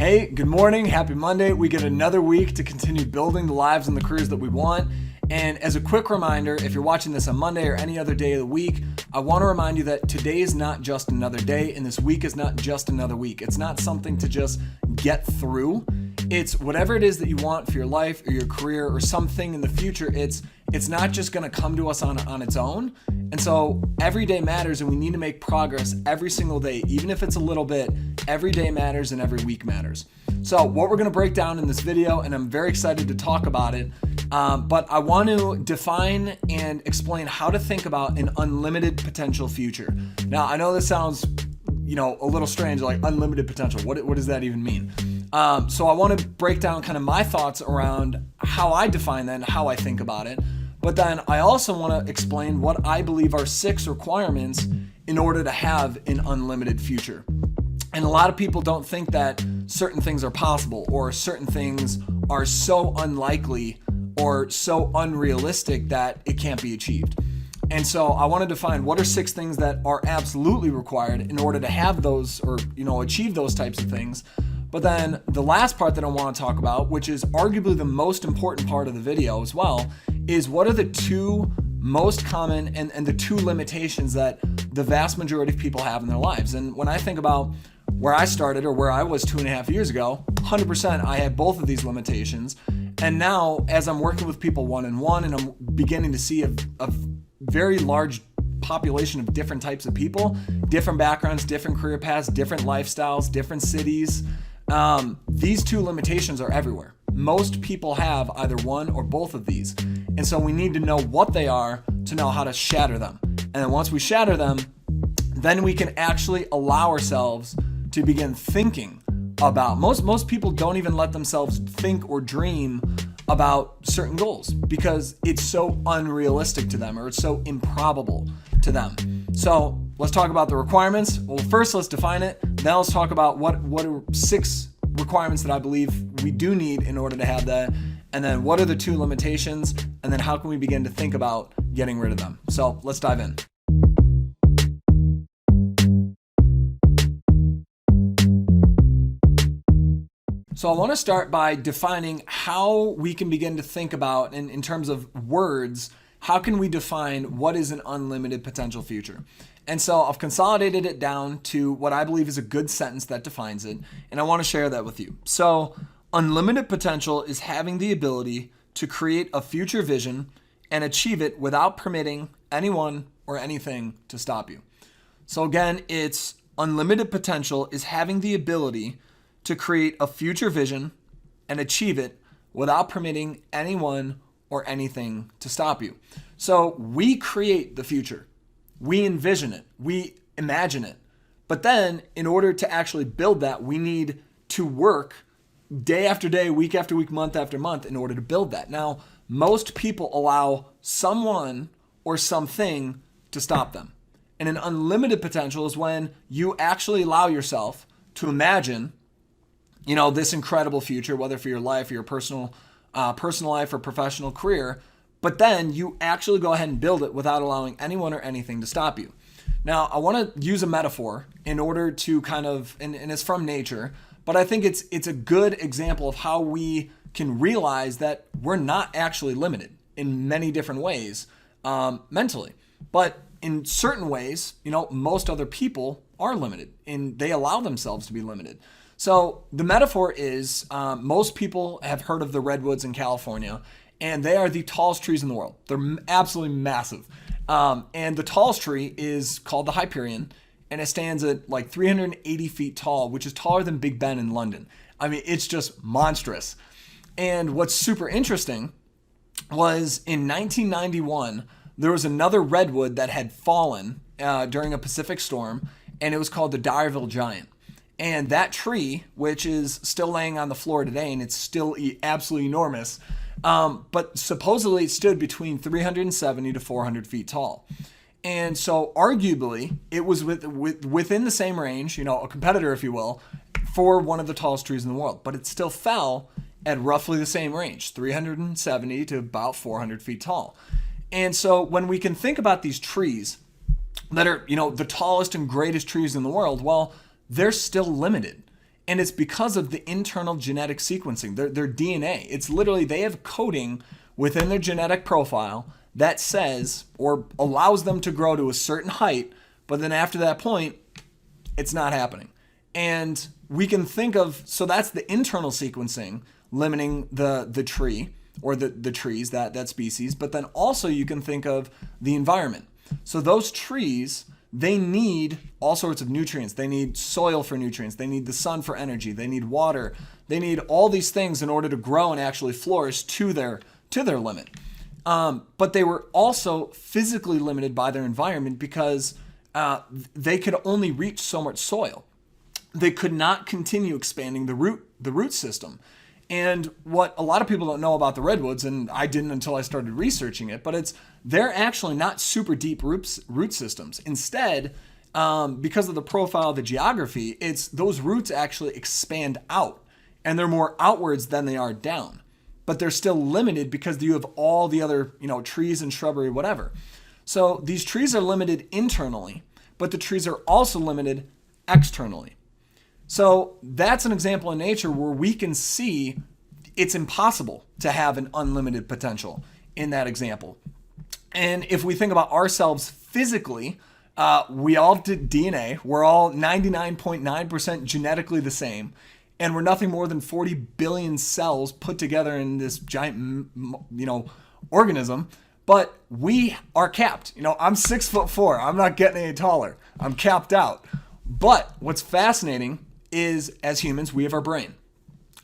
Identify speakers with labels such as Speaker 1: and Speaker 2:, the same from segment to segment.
Speaker 1: Hey, good morning. Happy Monday. We get another week to continue building the lives and the careers that we want. And as a quick reminder, if you're watching this on Monday or any other day of the week, I want to remind you that today is not just another day, and this week is not just another week. It's not something to just get through. It's whatever it is that you want for your life or your career or something in the future. It's not just going to come to us on its own. And so every day matters, and we need to make progress every single day, even if it's a little bit. Every day matters and every week matters. So what we're going to break down in this video, and I'm very excited to talk about it, but I want to define and explain how to think about an unlimited potential future. Now, I know this sounds, a little strange, like unlimited potential. What does that even mean? So I want to break down kind of my thoughts around how I define that and how I think about it. But then I also want to explain what I believe are 6 requirements in order to have an unlimited future. And a lot of people don't think that certain things are possible, or certain things are so unlikely or so unrealistic that it can't be achieved. And so I want to define what are 6 things that are absolutely required in order to have those or, achieve those types of things. But then the last part that I want to talk about, which is arguably the most important part of the video as well, is what are the 2 most common and the 2 limitations that the vast majority of people have in their lives. And when I think about where I started or where I was 2.5 years ago, 100% I had both of these limitations. And now as I'm working with people one-on-one and I'm beginning to see a very large population of different types of people, different backgrounds, different career paths, different lifestyles, different cities, these 2 limitations are everywhere. Most people have either one or both of these. And so we need to know what they are to know how to shatter them. And then once we shatter them, then we can actually allow ourselves to begin thinking about, most people don't even let themselves think or dream about certain goals because it's so unrealistic to them or it's so improbable to them. So let's talk about the requirements. Well, first let's define it. Then let's talk about what are 6 requirements that I believe we do need in order to have that. And then what are the 2 limitations? And then how can we begin to think about getting rid of them? So let's dive in. So I want to start by defining how we can begin to think about, in terms of words, how can we define what is an unlimited potential future? And so I've consolidated it down to what I believe is a good sentence that defines it, and I want to share that with you. So unlimited potential is having the ability to create a future vision and achieve it without permitting anyone or anything to stop you. So again, it's unlimited potential is having the ability to create a future vision and achieve it without permitting anyone or anything to stop you. So we create the future. We envision it. We imagine it. But then in order to actually build that, we need to work day after day, week after week, month after month in order to build that. Now, most people allow someone or something to stop them. And an unlimited potential is when you actually allow yourself to imagine this incredible future, whether for your life or your personal life or professional career, but then you actually go ahead and build it without allowing anyone or anything to stop you. Now, I want to use a metaphor in order to kind of, and it's from nature, but I think it's a good example of how we can realize that we're not actually limited in many different ways mentally. But in certain ways, most other people are limited and they allow themselves to be limited. So the metaphor is most people have heard of the redwoods in California, and they are the tallest trees in the world. They're absolutely massive. And the tallest tree is called the Hyperion, and it stands at like 380 feet tall, which is taller than Big Ben in London. I mean, it's just monstrous. And what's super interesting was in 1991, there was another redwood that had fallen during a Pacific storm, and it was called the Dyerville Giant. And that tree, which is still laying on the floor today, and it's still absolutely enormous, but supposedly it stood between 370 to 400 feet tall. And so arguably, it was within the same range, a competitor, if you will, for one of the tallest trees in the world. But it still fell at roughly the same range, 370 to about 400 feet tall. And so when we can think about these trees that are, the tallest and greatest trees in the world, well, they're still limited. And it's because of the internal genetic sequencing, their DNA. It's literally, they have coding within their genetic profile that says or allows them to grow to a certain height, but then after that point, it's not happening. And we can think of, so that's the internal sequencing limiting the tree or the trees, that species. But then also you can think of the environment. So those trees, they need all sorts of nutrients. They need soil for nutrients. They need the sun for energy. They need water. They need all these things in order to grow and actually flourish to their limit. But they were also physically limited by their environment because they could only reach so much soil. They could not continue expanding the root system. And what a lot of people don't know about the redwoods, and I didn't until I started researching it, but they're actually not super deep root systems. Instead, because of the profile of the geography, those roots actually expand out, and they're more outwards than they are down. But they're still limited because you have all the other, trees and shrubbery, whatever. So these trees are limited internally, but the trees are also limited externally. So that's an example in nature where we can see it's impossible to have an unlimited potential in that example. And if we think about ourselves physically, we all have DNA. We're all 99.9% genetically the same. And we're nothing more than 40 billion cells put together in this giant, organism. But we are capped. I'm 6'4". I'm not getting any taller. I'm capped out. But what's fascinating is, as humans, we have our brain.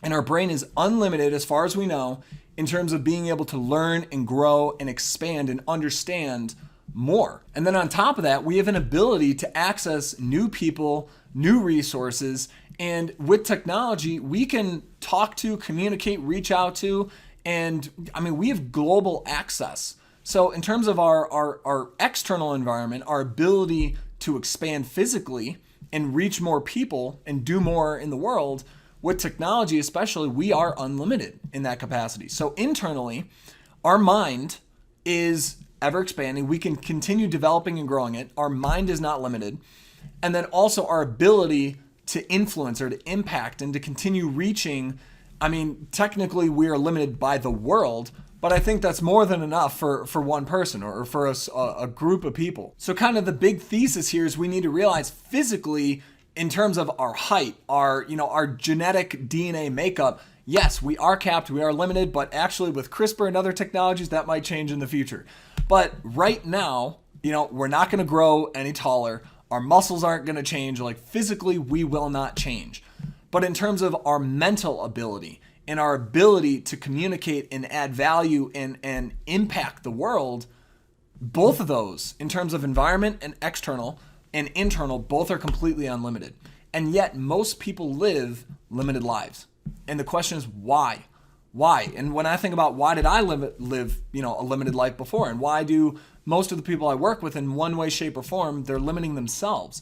Speaker 1: And our brain is unlimited, as far as we know, in terms of being able to learn and grow and expand and understand more. And then on top of that, we have an ability to access new people, new resources, and with technology, we can talk to, communicate, reach out to, and we have global access. So in terms of our external environment, our ability to expand physically and reach more people and do more in the world, with technology especially, we are unlimited in that capacity. So internally, our mind is ever expanding. We can continue developing and growing it. Our mind is not limited. And then also our ability to influence or to impact and to continue reaching. Technically we are limited by the world, but I think that's more than enough for one person or for a group of people. So kind of the big thesis here is we need to realize physically, in terms of our height, our genetic DNA makeup, yes, we are capped, we are limited, but actually with CRISPR and other technologies, that might change in the future. But right now, we're not going to grow any taller. Our muscles aren't going to change. Like physically, we will not change. But in terms of our mental ability and our ability to communicate and add value and impact the world, both of those, in terms of environment and external and internal, both are completely unlimited. And yet most people live limited lives. And the question is why? Why? And when I think about why did I live a limited life before, and why do most of the people I work with in one way, shape, or form, they're limiting themselves?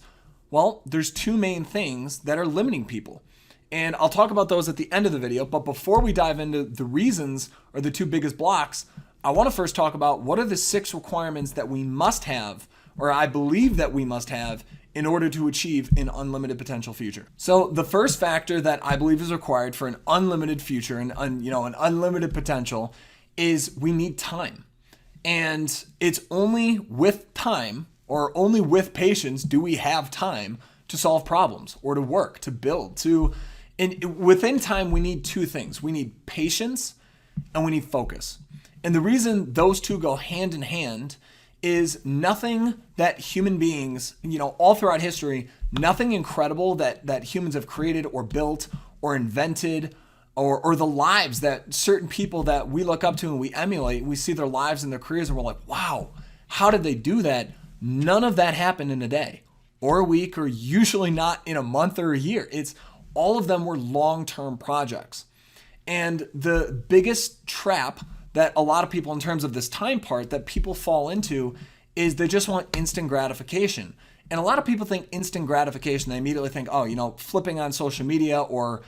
Speaker 1: Well, there's two main things that are limiting people. And I'll talk about those at the end of the video. But before we dive into the reasons or the two biggest blocks, I want to first talk about what are the 6 requirements that we must have, or I believe that we must have, in order to achieve an unlimited potential future. So the first factor that I believe is required for an unlimited future and an unlimited potential is we need time. And it's only with time or only with patience do we have time to solve problems or to work, to build, and within time we need 2 things. We need patience and we need focus. And the reason those two go hand in hand is nothing that human beings, all throughout history, nothing incredible that humans have created or built or invented or the lives that certain people that we look up to and we emulate, we see their lives and their careers and we're like, wow, how did they do that? None of that happened in a day or a week or usually not in a month or a year. All of them were long-term projects. And the biggest trap that a lot of people, in terms of this time part, that people fall into is they just want instant gratification. And a lot of people think instant gratification, they immediately think, flipping on social media or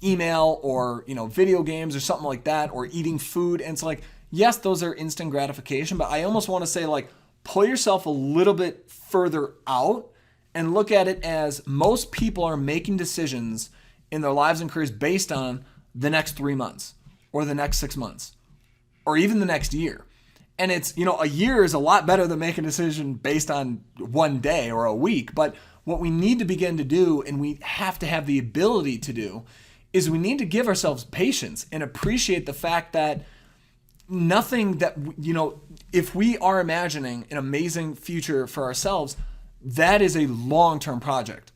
Speaker 1: email or, video games or something like that, or eating food. And it's like, yes, those are instant gratification, but I almost want to say, like, pull yourself a little bit further out and look at it as most people are making decisions in their lives and careers based on the next 3 months or the next 6 months or even the next year. And it's, a year is a lot better than making a decision based on one day or a week. But what we need to begin to do, and we have to have the ability to do, is we need to give ourselves patience and appreciate the fact that nothing that, if we are imagining an amazing future for ourselves, that is a long-term project.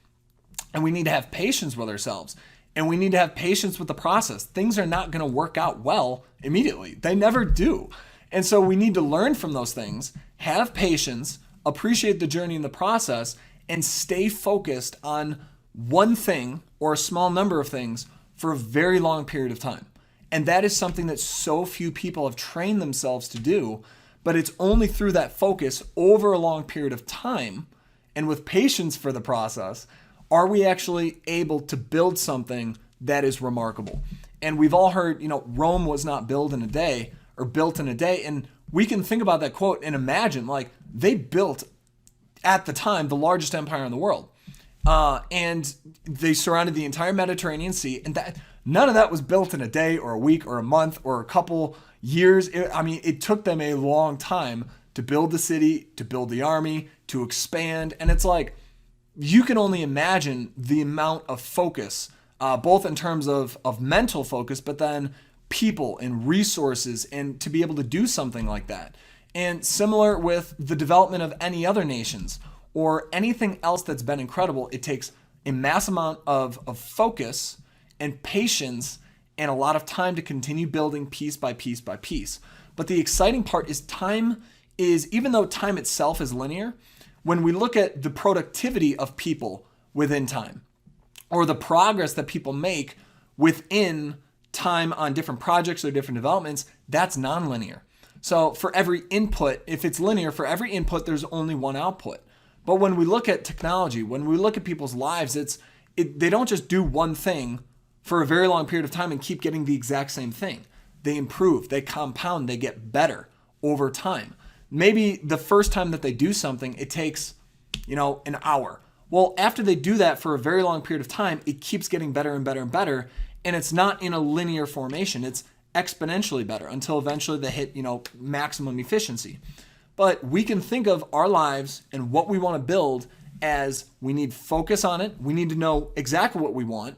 Speaker 1: And we need to have patience with ourselves. And we need to have patience with the process. Things are not going to work out well immediately. They never do. And so we need to learn from those things, have patience, appreciate the journey and the process, and stay focused on one thing or a small number of things for a very long period of time. And that is something that so few people have trained themselves to do, but it's only through that focus over a long period of time and with patience for the process are we actually able to build something that is remarkable. And we've all heard, Rome was not built in a day. And we can think about that quote and imagine, they built at the time the largest empire in the world. And they surrounded the entire Mediterranean Sea. And none of that was built in a day or a week or a month or a couple years. It took them a long time to build the city, to build the army, to expand. And it's you can only imagine the amount of focus, both in terms of mental focus, but then people and resources, and to be able to do something like that. And similar with the development of any other nations or anything else that's been incredible, it takes a mass amount of focus and patience and a lot of time to continue building piece by piece by piece. But the exciting part is even though time itself is linear, when we look at the productivity of people within time or the progress that people make within time on different projects or different developments, that's nonlinear. So for every input, if it's linear, for every input, there's only one output. But when we look at technology, when we look at people's lives, they don't just do one thing for a very long period of time and keep getting the exact same thing. They improve, they compound, they get better over time. Maybe the first time that they do something, it takes, an hour. Well, after they do that for a very long period of time, it keeps getting better and better and better. And it's not in a linear formation. It's exponentially better until eventually they hit, maximum efficiency. But we can think of our lives and what we want to build as we need focus on it. We need to know exactly what we want.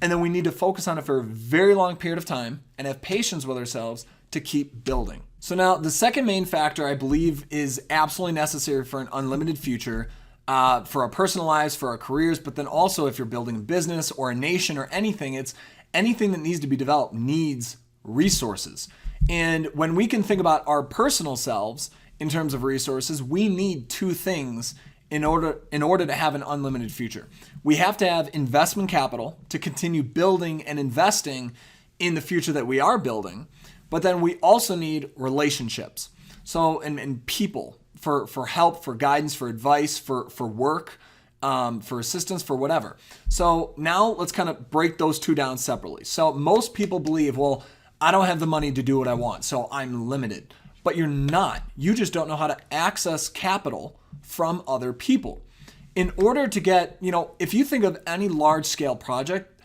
Speaker 1: And then we need to focus on it for a very long period of time and have patience with ourselves to keep building. So now the second main factor I believe is absolutely necessary for an unlimited future, for our personal lives, for our careers, but then also if you're building a business or a nation or anything, it's anything that needs to be developed needs resources. And when we can think about our personal selves in terms of resources, we need two things in order to have an unlimited future. We have to have investment capital to continue building and investing in the future that we are building, but then we also need relationships. So, and people for help, for guidance, for advice, for work, for assistance, for whatever. So now let's kind of break those two down separately. So most people believe, well, I don't have the money to do what I want, so I'm limited. But you're not. You just don't know how to access capital from other people. In order to get, if you think of any large scale project,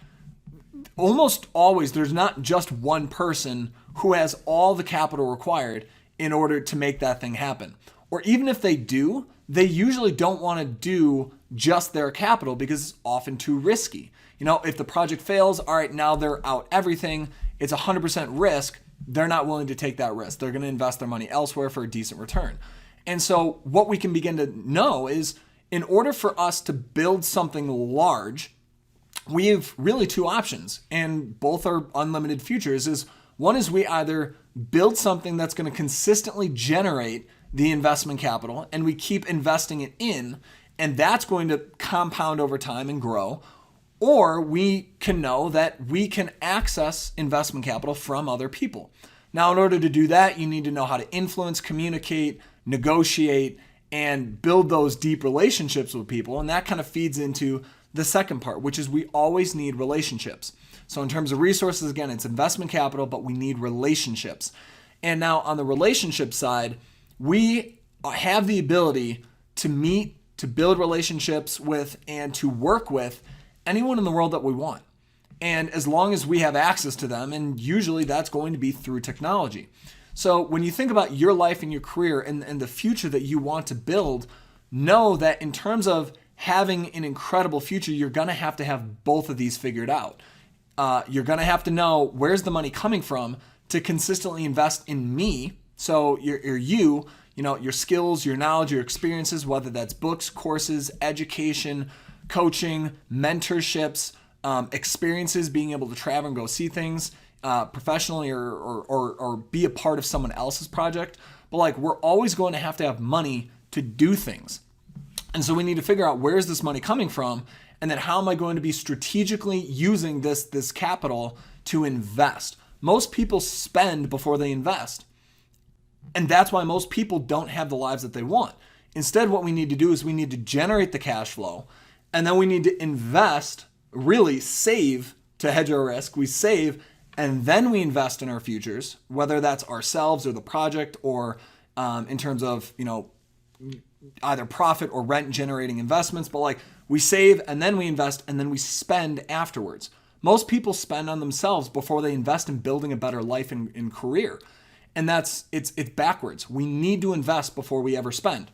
Speaker 1: almost always there's not just one person who has all the capital required in order to make that thing happen. Or even if they do, they usually don't want to do just their capital because it's often too risky. If the project fails, all right, now they're out everything. It's 100% risk. They're not willing to take that risk. They're going to invest their money elsewhere for a decent return. And so what we can begin to know is in order for us to build something large, we have really two options, and both are unlimited futures. One is we either build something that's going to consistently generate the investment capital and we keep investing it in, and that's going to compound over time and grow. Or we can know that we can access investment capital from other people. Now, in order to do that, you need to know how to influence, communicate, negotiate, and build those deep relationships with people. And that kind of feeds into the second part, which is we always need relationships. So in terms of resources, again, it's investment capital, but we need relationships. And now on the relationship side, we have the ability to meet to build relationships with, and to work with anyone in the world that we want. And as long as we have access to them, and usually that's going to be through technology. So when you think about your life and your career and the future that you want to build, know that in terms of having an incredible future, you're going to have both of these figured out. You're going to have to know where's the money coming from to consistently invest in me. So your skills, your knowledge, your experiences, whether that's books, courses, education, coaching, mentorships, experiences, being able to travel and go see things professionally or be a part of someone else's project. But like, we're always going to have money to do things. And so we need to figure out, where's this money coming from? And then how am I going to be strategically using this capital to invest? Most people spend before they invest. And that's why most people don't have the lives that they want. Instead, what we need to do is we need to generate the cash flow, and then we need to invest, really save to hedge our risk. We save, and then we invest in our futures, whether that's ourselves or the project, or in terms of, either profit or rent generating investments. But like, we save and then we invest and then we spend afterwards. Most people spend on themselves before they invest in building a better life and career. And it's backwards. We need to invest before we ever spend.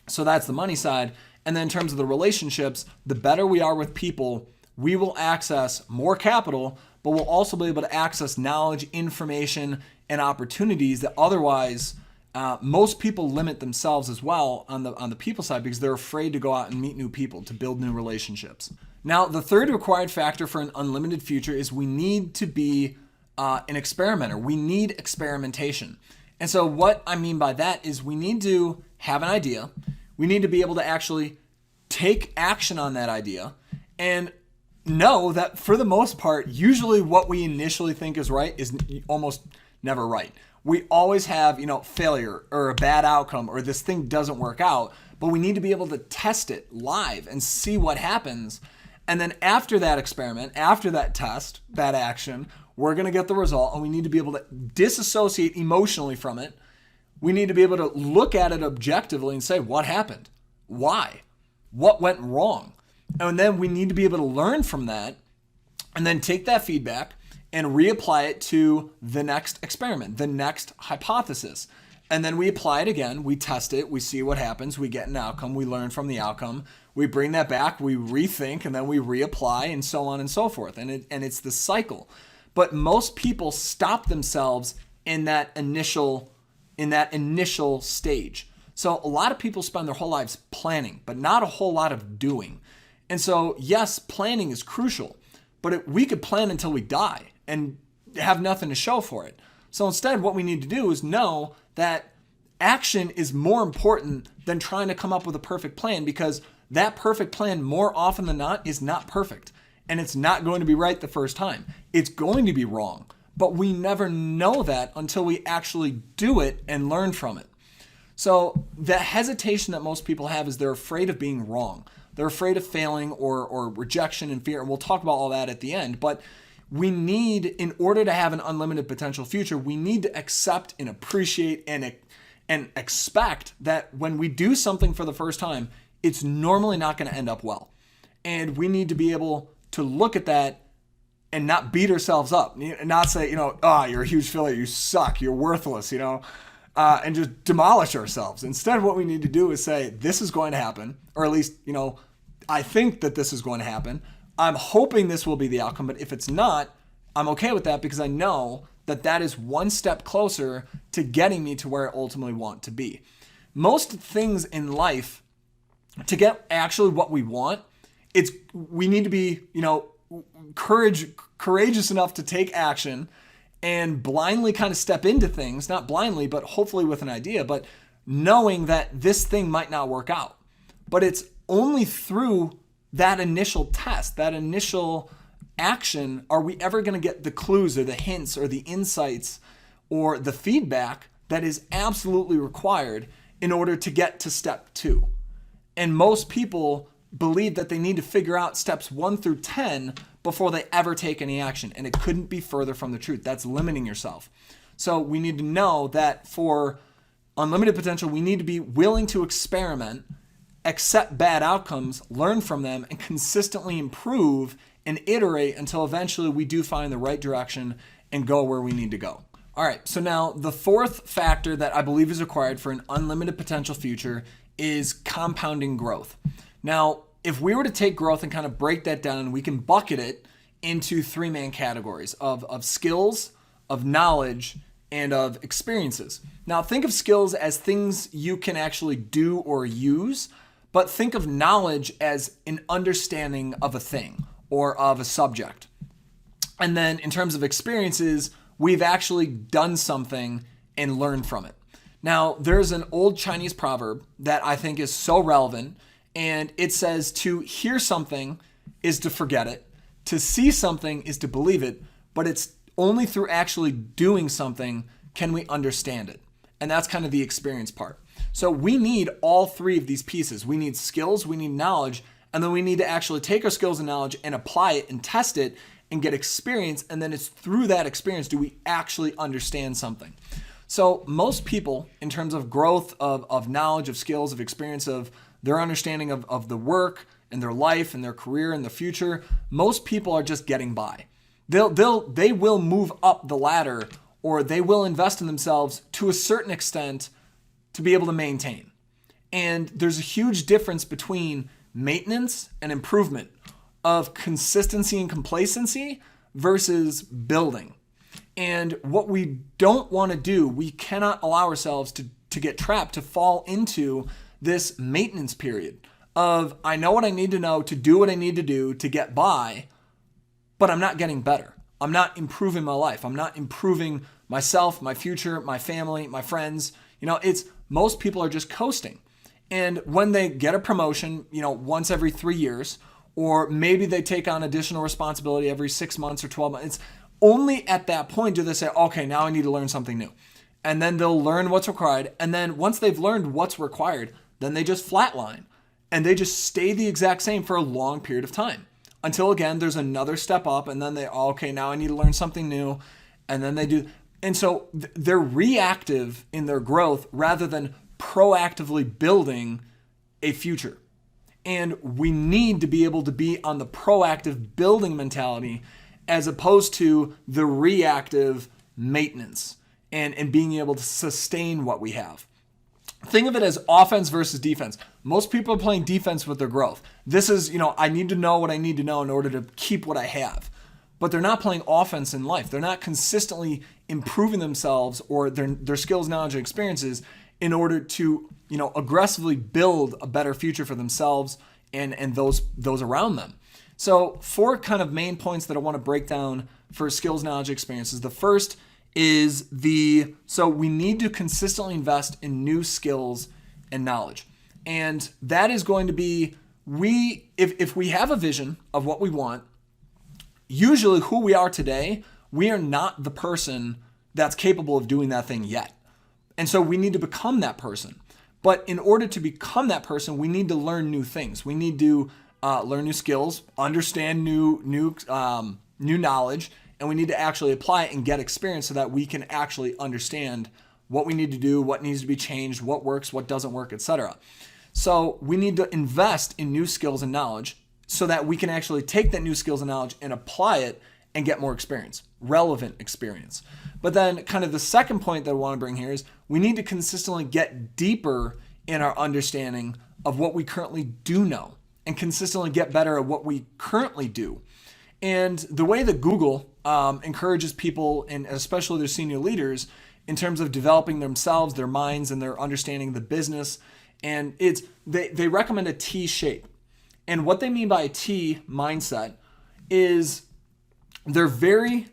Speaker 1: So that's the money side. And then in terms of the relationships, the better we are with people, we will access more capital, but we'll also be able to access knowledge, information, and opportunities that otherwise most people limit themselves as well on the people side, because they're afraid to go out and meet new people, to build new relationships. Now, the third required factor for an unlimited future is we need to be an experimenter. We need experimentation. And so what I mean by that is we need to have an idea. We need to be able to actually take action on that idea and know that for the most part, usually what we initially think is right is almost never right. We always have, failure or a bad outcome, or this thing doesn't work out, but we need to be able to test it live and see what happens. And then after that experiment, after that test, that action, we're going to get the result, and we need to be able to disassociate emotionally from it. We need to be able to look at it objectively and say, what happened? Why? What went wrong? And then we need to be able to learn from that and then take that feedback and reapply it to the next experiment, the next hypothesis. And then we apply it again, we test it, we see what happens, we get an outcome, we learn from the outcome, we bring that back, we rethink, and then we reapply, and so on and so forth. And it's the cycle. But most people stop themselves in that initial stage. So a lot of people spend their whole lives planning, but not a whole lot of doing. And so yes, planning is crucial, but we could plan until we die and have nothing to show for it. So instead, what we need to do is know that action is more important than trying to come up with a perfect plan, because that perfect plan, more often than not, is not perfect. And it's not going to be right the first time. It's going to be wrong. But we never know that until we actually do it and learn from it. So the hesitation that most people have is they're afraid of being wrong. They're afraid of failing or rejection and fear. And we'll talk about all that at the end. But we need, in order to have an unlimited potential future, we need to accept and appreciate and expect that when we do something for the first time, it's normally not going to end up well. And we need to be able to look at that and not beat ourselves up, and not say, you're a huge failure, you suck, you're worthless, and just demolish ourselves. Instead, what we need to do is say, this is going to happen, or at least, I think that this is going to happen. I'm hoping this will be the outcome, but if it's not, I'm okay with that, because I know that that is one step closer to getting me to where I ultimately want to be. Most things in life, to get actually what we want, we need to be, courageous enough to take action and blindly kind of step into things, not blindly, but hopefully with an idea, but knowing that this thing might not work out. But it's only through that initial test, that initial action, are we ever going to get the clues or the hints or the insights or the feedback that is absolutely required in order to get to step 2. And most people believe that they need to figure out steps 1 through 10 before they ever take any action. And it couldn't be further from the truth. That's limiting yourself. So we need to know that for unlimited potential, we need to be willing to experiment, accept bad outcomes, learn from them, and consistently improve and iterate until eventually we do find the right direction and go where we need to go. All right, so now the fourth factor that I believe is required for an unlimited potential future is compounding growth. Now, if we were to take growth and kind of break that down, we can bucket it into three main categories of skills, of knowledge, and of experiences. Now, think of skills as things you can actually do or use, but think of knowledge as an understanding of a thing or of a subject. And then in terms of experiences, we've actually done something and learned from it. Now, there's an old Chinese proverb that I think is so relevant, and it says to hear something is to forget it, to see something is to believe it, but it's only through actually doing something can we understand it. And that's kind of the experience part. So we need all three of these pieces. We need skills, we need knowledge, and then we need to actually take our skills and knowledge and apply it and test it and get experience. And then it's through that experience do we actually understand something. So most people, in terms of growth of knowledge, of skills, of experience, of their understanding of the work and their life and their career and the future, most people are just getting by. They will move up the ladder, or they will invest in themselves to a certain extent to be able to maintain. And there's a huge difference between maintenance and improvement, of consistency and complacency versus building. And what we don't want to do, we cannot allow ourselves to get trapped, to fall into this maintenance period of I know what I need to know to do what I need to do to get by, but I'm not getting better. I'm not improving my life. I'm not improving myself, my future, my family, my friends. It's most people are just coasting. And when they get a promotion, once every 3 years, or maybe they take on additional responsibility every 6 months or 12 months, it's only at that point do they say, okay, now I need to learn something new. And then they'll learn what's required. And then once they've learned what's required, then they just flatline and they just stay the exact same for a long period of time until again, there's another step up. And then okay, now I need to learn something new. And then they do. And so they're reactive in their growth rather than proactively building a future. And we need to be able to be on the proactive building mentality as opposed to the reactive maintenance and being able to sustain what we have. Think of it as offense versus defense. Most people are playing defense with their growth. This is, I need to know what I need to know in order to keep what I have. But they're not playing offense in life. They're not consistently improving themselves or their skills, knowledge, and experiences in order to, aggressively build a better future for themselves and those around them. So 4 kind of main points that I want to break down for skills, knowledge, experiences. The first is so we need to consistently invest in new skills and knowledge. And that is going to be, if we have a vision of what we want, usually who we are today, we are not the person that's capable of doing that thing yet. And so we need to become that person. But in order to become that person, we need to learn new things. We need to learn new skills, understand new knowledge, and we need to actually apply it and get experience so that we can actually understand what we need to do, what needs to be changed, what works, what doesn't work, etc. So we need to invest in new skills and knowledge so that we can actually take that new skills and knowledge and apply it and get more experience, relevant experience. But then kind of the second point that I want to bring here is we need to consistently get deeper in our understanding of what we currently do know and consistently get better at what we currently do. And the way that Google encourages people, and especially their senior leaders, in terms of developing themselves, their minds, and their understanding of the business, and they recommend a T shape. And what they mean by a T mindset is they're very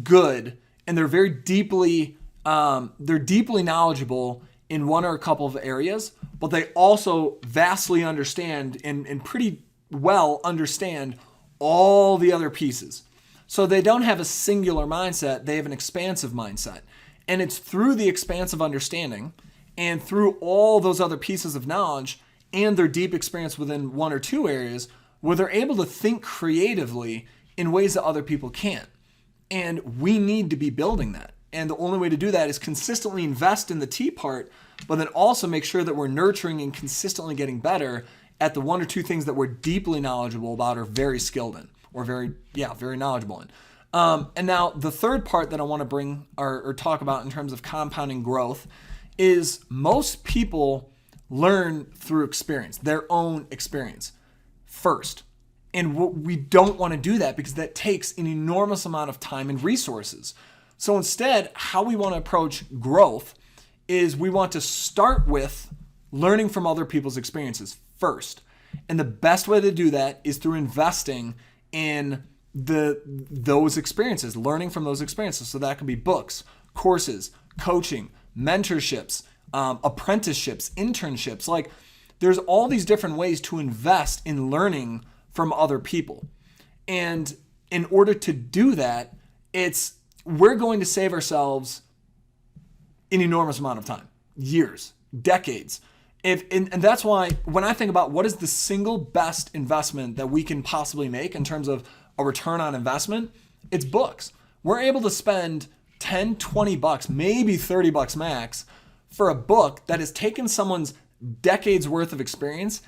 Speaker 1: good and they're very deeply knowledgeable in one or a couple of areas, but they also vastly understand and pretty well understand all the other pieces. So they don't have a singular mindset, they have an expansive mindset. And it's through the expansive understanding and through all those other pieces of knowledge and their deep experience within one or two areas where they're able to think creatively in ways that other people can't. And we need to be building that. And the only way to do that is consistently invest in the T part, but then also make sure that we're nurturing and consistently getting better at the one or two things that we're deeply knowledgeable about or very skilled in or very knowledgeable in. And now the third part that I want to bring or talk about in terms of compounding growth is most people learn through experience, their own experience first. And we don't want to do that because that takes an enormous amount of time and resources. So instead, how we want to approach growth is we want to start with learning from other people's experiences first. And the best way to do that is through investing in those experiences, learning from those experiences. So that could be books, courses, coaching, mentorships, apprenticeships, internships. Like there's all these different ways to invest in learning from other people. And in order to do that, we're going to save ourselves an enormous amount of time, years, decades. And that's why when I think about what is the single best investment that we can possibly make in terms of a return on investment, it's books. We're able to spend 10, 20 bucks, maybe 30 bucks max for a book that has taken someone's decades worth of experience.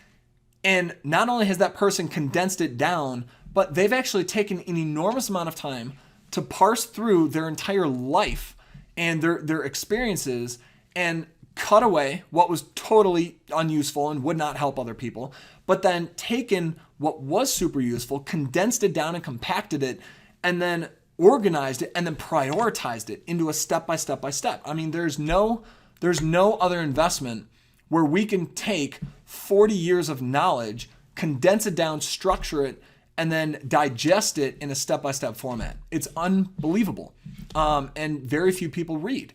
Speaker 1: And not only has that person condensed it down, but they've actually taken an enormous amount of time to parse through their entire life and their experiences and cut away what was totally unuseful and would not help other people, but then taken what was super useful, condensed it down and compacted it, and then organized it and then prioritized it into a step by step by step. I mean, there's no other investment where we can take 40 years of knowledge, condense it down, structure it, and then digest it in a step-by-step format. It's unbelievable. And very few people read.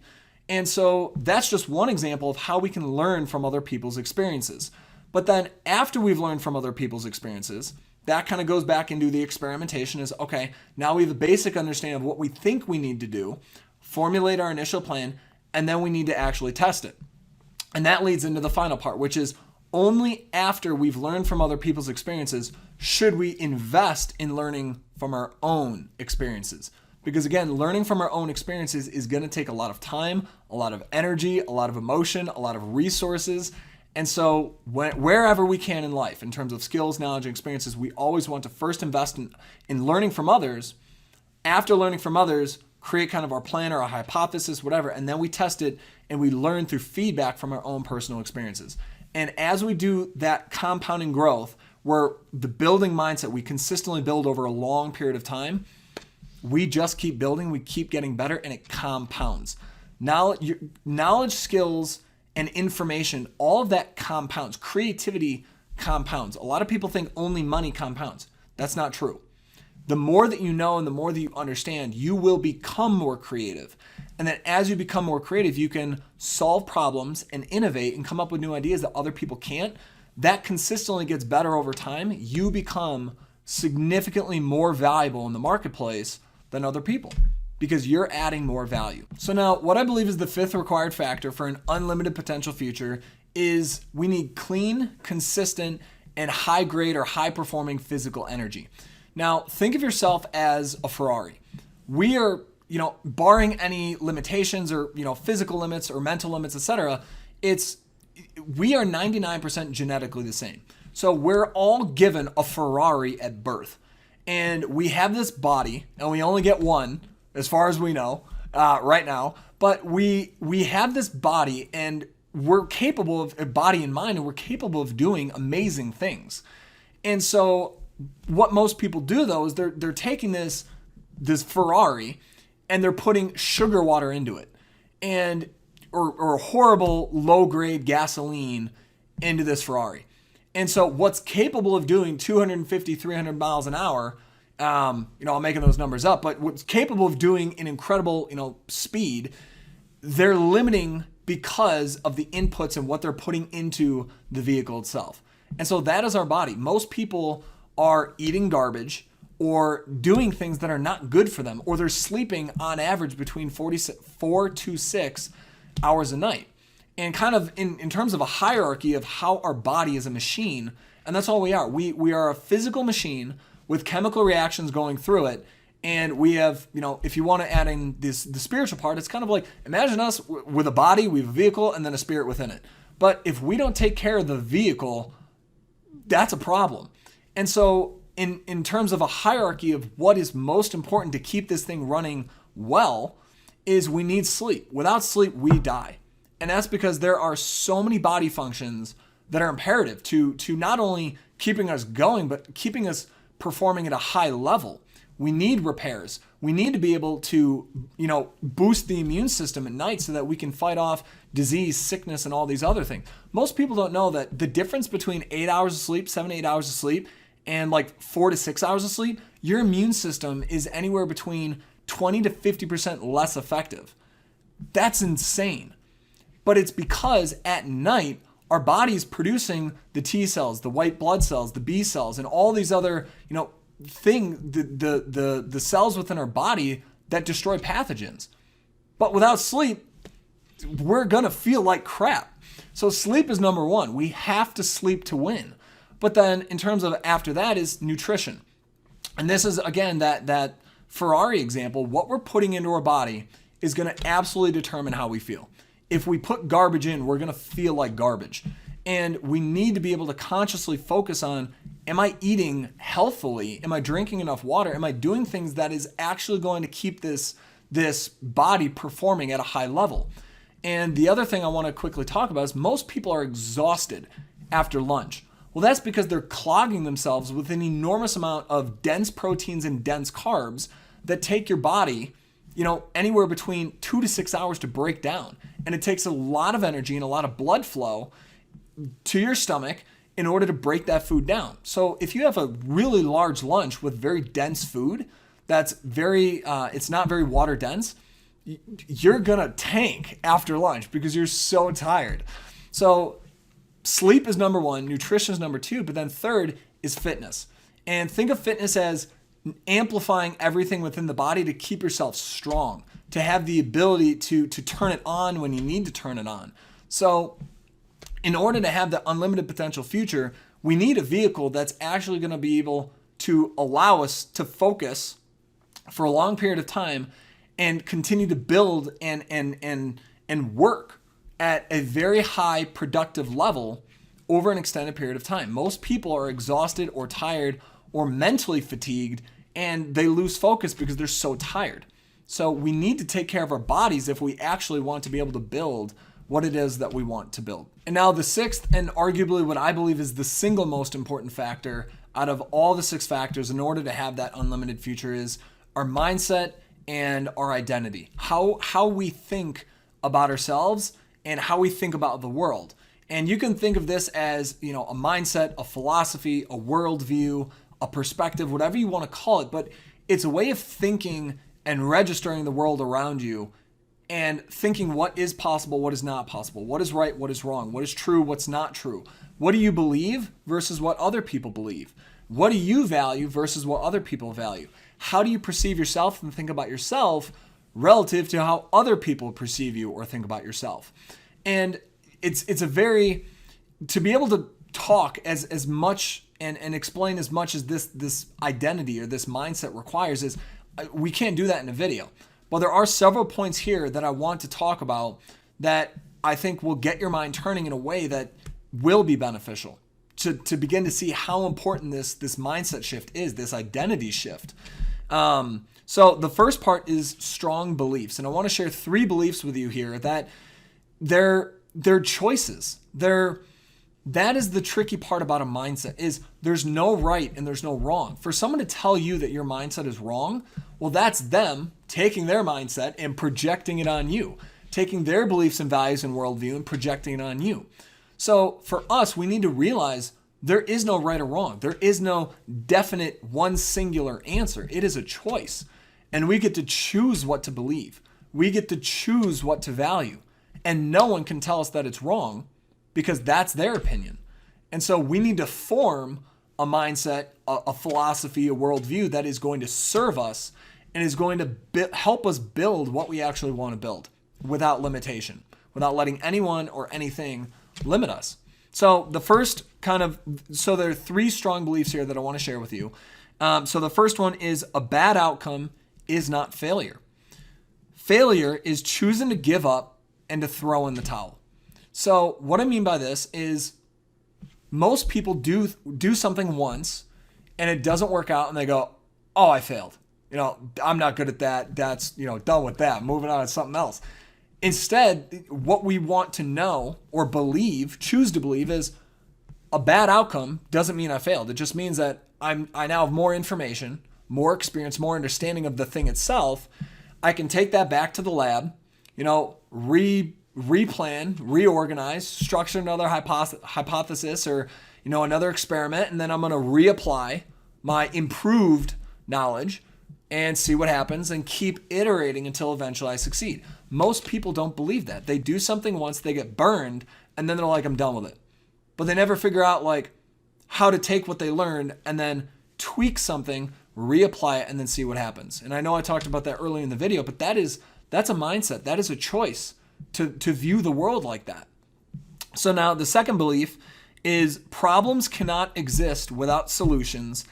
Speaker 1: And so that's just one example of how we can learn from other people's experiences. But then after we've learned from other people's experiences, that kind of goes back into the experimentation is, okay, now we have a basic understanding of what we think we need to do, formulate our initial plan, and then we need to actually test it. And that leads into the final part, which is only after we've learned from other people's experiences should we invest in learning from our own experiences. Because again, learning from our own experiences is going to take a lot of time, a lot of energy, a lot of emotion, a lot of resources. And so wherever we can in life, in terms of skills, knowledge, and experiences, we always want to first invest in learning from others. After learning from others, create kind of our plan or our hypothesis, whatever, and then we test it and we learn through feedback from our own personal experiences. And as we do that compounding growth, where the building mindset we consistently build over a long period of time, we just keep building, we keep getting better, and it compounds. Knowledge, skills, and information, all of that compounds. Creativity compounds. A lot of people think only money compounds. That's not true. The more that you know and the more that you understand, you will become more creative. And then as you become more creative, you can solve problems and innovate and come up with new ideas that other people can't. That consistently gets better over time. You become significantly more valuable in the marketplace than other people because you're adding more value. So now what I believe is the fifth required factor for an unlimited potential future is we need clean, consistent, and high grade or high performing physical energy. Now, think of yourself as a Ferrari. We are, barring any limitations or, physical limits or mental limits, etc., we are 99% genetically the same. So we're all given a Ferrari at birth. And we have this body, and we only get one, as far as we know, right now. But we have this body, and we're capable of a body and mind, and we're capable of doing amazing things. And so what most people do though is they're taking this Ferrari and they're putting sugar water into it or horrible low grade gasoline into this Ferrari. And so what's capable of doing 250, 300 miles an hour, I'm making those numbers up, but what's capable of doing an incredible, speed, they're limiting because of the inputs and what they're putting into the vehicle itself. And so that is our body. Most people are eating garbage or doing things that are not good for them, or they're sleeping on average between 4 to 6 hours a night. And kind of in terms of a hierarchy of how our body is a machine, and that's all we are. We are a physical machine with chemical reactions going through it, And we have, if you want to add in the spiritual part, it's kind of like, imagine us with a body, we have a vehicle, and then a spirit within it. But if we don't take care of the vehicle, that's a problem. And so in terms of a hierarchy of what is most important to keep this thing running well, is we need sleep. Without sleep, we die. And that's because there are so many body functions that are imperative to not only keeping us going, but keeping us performing at a high level. We need repairs. We need to be able to, boost the immune system at night so that we can fight off disease, sickness, and all these other things. Most people don't know that the difference between 8 hours of sleep, 7 to 8 hours of sleep, and like 4 to 6 hours of sleep, your immune system is anywhere between 20 to 50% less effective. That's insane. But it's because at night, our body's producing the T cells, the white blood cells, the B cells, and all these other, the cells within our body that destroy pathogens. But without sleep, we're going to feel like crap. So sleep is number one. We have to sleep to win. But then in terms of after that is nutrition. And this is, again, that Ferrari example. What we're putting into our body is going to absolutely determine how we feel. If we put garbage in, we're going to feel like garbage. And we need to be able to consciously focus on, am I eating healthfully? Am I drinking enough water? Am I doing things that is actually going to keep this body performing at a high level? And the other thing I want to quickly talk about is most people are exhausted after lunch. Well, that's because they're clogging themselves with an enormous amount of dense proteins and dense carbs that take your body, anywhere between 2 to 6 hours to break down. And it takes a lot of energy and a lot of blood flow to your stomach in order to break that food down. So if you have a really large lunch with very dense food that's it's not very water dense, you're gonna tank after lunch because you're so tired. So sleep is number one, nutrition is number two, but then third is fitness. And think of fitness as amplifying everything within the body to keep yourself strong, to have the ability to turn it on when you need to turn it on. So in order to have the unlimited potential future, we need a vehicle that's actually going to be able to allow us to focus for a long period of time and continue to build and work at a very high productive level over an extended period of time. Most people are exhausted or tired or mentally fatigued, and they lose focus because they're so tired. So we need to take care of our bodies if we actually want to be able to build what it is that we want to build. And now the sixth, and arguably what I believe is the single most important factor out of all the 6 factors in order to have that unlimited future, is our mindset and our identity. How we think about ourselves and how we think about the world. And you can think of this as, a mindset, a philosophy, a worldview, a perspective, whatever you want to call it, but it's a way of thinking and registering the world around you and thinking what is possible, what is not possible, what is right, what is wrong, what is true, what's not true. What do you believe versus what other people believe? What do you value versus what other people value? How do you perceive yourself and think about yourself relative to how other people perceive you or think about yourself? And it's a very, to be able to talk as much and explain as much as this identity or this mindset requires, is we can't do that in a video. But there are several points here that I want to talk about that I think will get your mind turning in a way that will be beneficial to begin to see how important this mindset shift is, this identity shift. So the first part is strong beliefs. And I want to share 3 beliefs with you here that they're choices. That is the tricky part about a mindset, is there's no right and there's no wrong. For someone to tell you that your mindset is wrong, well, that's them taking their mindset and projecting it on you, taking their beliefs and values and worldview and projecting it on you. So for us, we need to realize there is no right or wrong. There is no definite one singular answer. It is a choice. And we get to choose what to believe. We get to choose what to value. And no one can tell us that it's wrong, because that's their opinion. And so we need to form a mindset, a philosophy, a worldview that is going to serve us and is going to help us build what we actually want to build without limitation, without letting anyone or anything limit us. So the first so there are 3 strong beliefs here that I want to share with you. So the first one is a bad outcome is not failure. Failure is choosing to give up and to throw in the towel. So what I mean by this is most people do something once and it doesn't work out and they go, oh, I failed. I'm not good at that. That's, done with that. Moving on to something else. Instead, what we want to know or choose to believe is a bad outcome doesn't mean I failed. It just means that I now have more information, more experience, more understanding of the thing itself. I can take that back to the lab, replan, reorganize, structure another hypothesis or, another experiment, and then I'm going to reapply my improved knowledge and see what happens and keep iterating until eventually I succeed. Most people don't believe that. They do something once, they get burned, and then they're like, I'm done with it. But they never figure out how to take what they learned and then tweak something, reapply it, and then see what happens. And I know I talked about that earlier in the video, but that's a mindset. That is a choice to view the world like that. So now the second belief is problems cannot exist without solutions,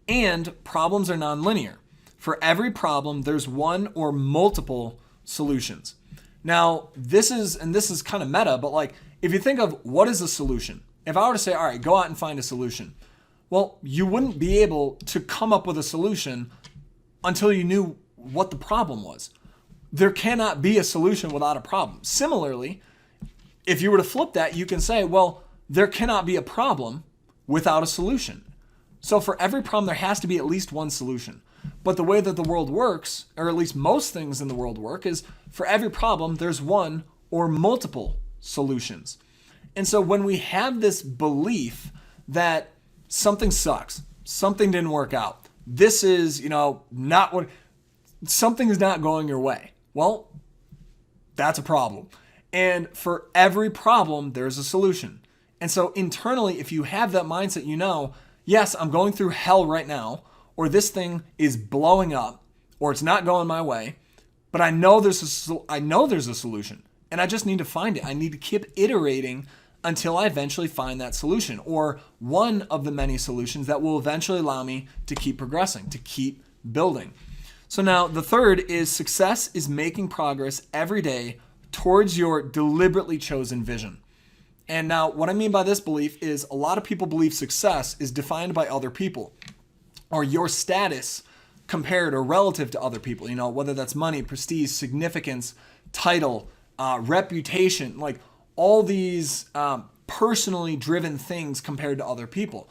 Speaker 1: and problems are nonlinear. For every problem, there's one or multiple solutions. Now, this is kind of meta, but if you think of what is a solution, if I were to say, all right, go out and find a solution, well, you wouldn't be able to come up with a solution until you knew what the problem was. There cannot be a solution without a problem. Similarly, if you were to flip that, you can say, well, there cannot be a problem without a solution. So for every problem, there has to be at least one solution. But the way that the world works, or at least most things in the world work, is for every problem, there's one or multiple solutions. And so when we have this belief that something sucks, something didn't work out, this is, not what, something is not going your way, well, that's a problem. And for every problem, there's a solution. And so internally, if you have that mindset, yes, I'm going through hell right now, or this thing is blowing up, or it's not going my way, but I know there's a solution, and I just need to find it. I need to keep iterating until I eventually find that solution, or one of the many solutions that will eventually allow me to keep progressing, to keep building. So now the third is success is making progress every day towards your deliberately chosen vision. And now what I mean by this belief is a lot of people believe success is defined by other people, or your status compared or relative to other people, whether that's money, prestige, significance, title, reputation, all these personally driven things compared to other people.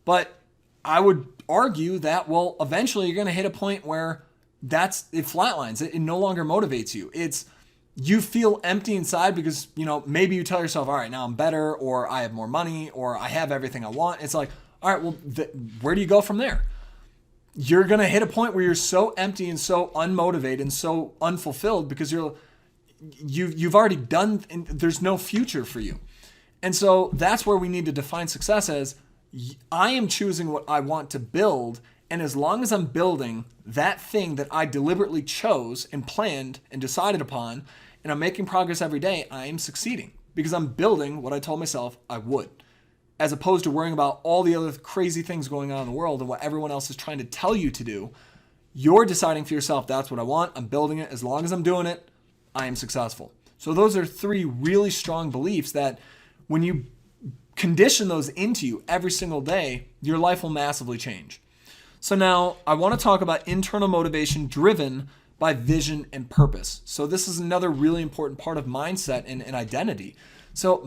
Speaker 1: But I would argue that, well, eventually you're going to hit a point where it flatlines. It no longer motivates you. You feel empty inside because, maybe you tell yourself, all right, now I'm better, or I have more money, or I have everything I want. It's like, all right, well, where do you go from there? You're going to hit a point where you're so empty and so unmotivated and so unfulfilled because you've already done, and there's no future for you. And so that's where we need to define success as, I am choosing what I want to build, and as long as I'm building that thing that I deliberately chose and planned and decided upon, and I'm making progress every day, I am succeeding because I'm building what I told myself I would, as opposed to worrying about all the other crazy things going on in the world and what everyone else is trying to tell you to do. You're deciding for yourself, that's what I want, I'm building it, as long as I'm doing it, I am successful. So those are three really strong beliefs that when you condition those into you every single day, your life will massively change. So now I want to talk about internal motivation driven by vision and purpose. So this is another really important part of mindset and identity. So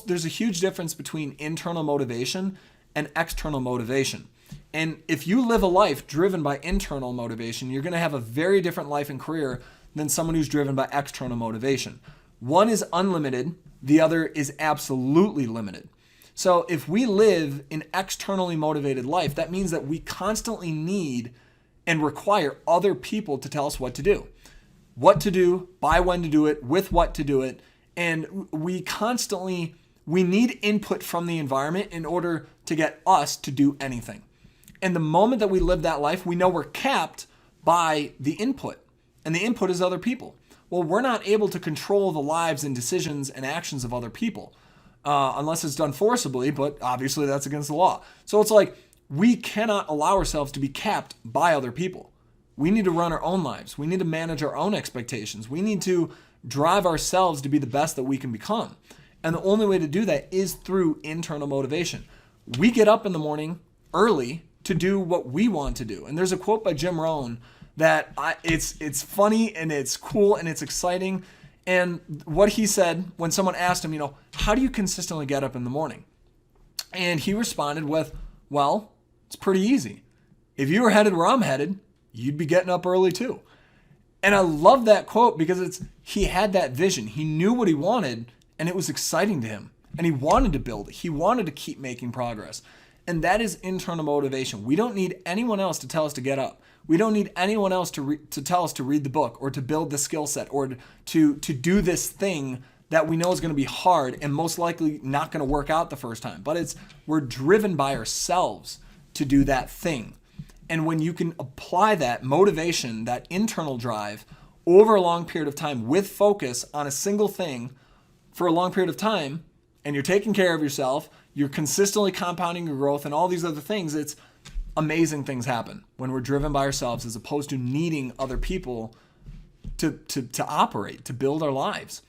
Speaker 1: there's a huge difference between internal motivation and external motivation. And if you live a life driven by internal motivation, you're going to have a very different life and career than someone who's driven by external motivation. One is unlimited, the other is absolutely limited. So if we live an externally motivated life, that means that we constantly need and require other people to tell us what to do, by when to do it, with what to do it. And we need input from the environment in order to get us to do anything. And the moment that we live that life, we know we're capped by the input. And the input is other people. Well, we're not able to control the lives and decisions and actions of other people unless it's done forcibly, but obviously that's against the law. So it's like we cannot allow ourselves to be capped by other people. We need to run our own lives. We need to manage our own expectations. We need to drive ourselves to be the best that we can become. And the only way to do that is through internal motivation. We get up in the morning early to do what we want to do. And there's a quote by Jim Rohn that it's funny and it's cool and it's exciting. And what he said when someone asked him, how do you consistently get up in the morning? And he responded with, well, it's pretty easy. If you were headed where I'm headed, you'd be getting up early too. And I love that quote because he had that vision. He knew what he wanted and it was exciting to him. And he wanted to build it. He wanted to keep making progress. And that is internal motivation. We don't need anyone else to tell us to get up. We don't need anyone else to tell us to read the book or to build the skill set or to do this thing that we know is going to be hard and most likely not going to work out the first time. But we're driven by ourselves to do that thing. And when you can apply that motivation, that internal drive over a long period of time with focus on a single thing for a long period of time, and you're taking care of yourself, you're consistently compounding your growth and all these other things, it's amazing things happen when we're driven by ourselves as opposed to needing other people to operate, to build our lives.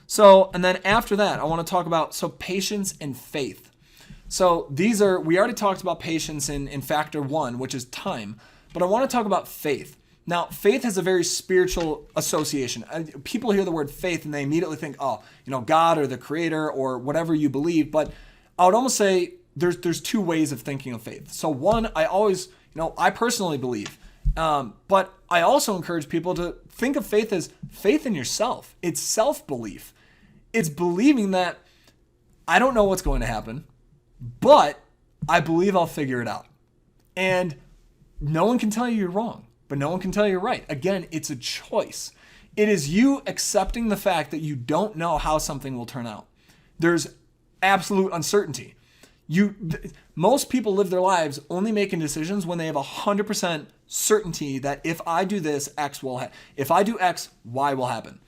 Speaker 1: So, and then after that, I want to talk about, patience and faith. So we already talked about patience in factor 1, which is time, but I want to talk about faith. Now, faith has a very spiritual association. People hear the word faith and they immediately think, God or the creator or whatever you believe. But I would almost say there's two ways of thinking of faith. So one, I personally believe, but I also encourage people to think of faith as faith in yourself. It's self-belief. It's believing that I don't know what's going to happen, but I believe I'll figure it out. And no one can tell you you're wrong, but no one can tell you you're right. Again, it's a choice. It is you accepting the fact that you don't know how something will turn out. There's absolute uncertainty. Most people live their lives only making decisions when they have 100% certainty that if I do this, X will happen. If I do X, Y will happen.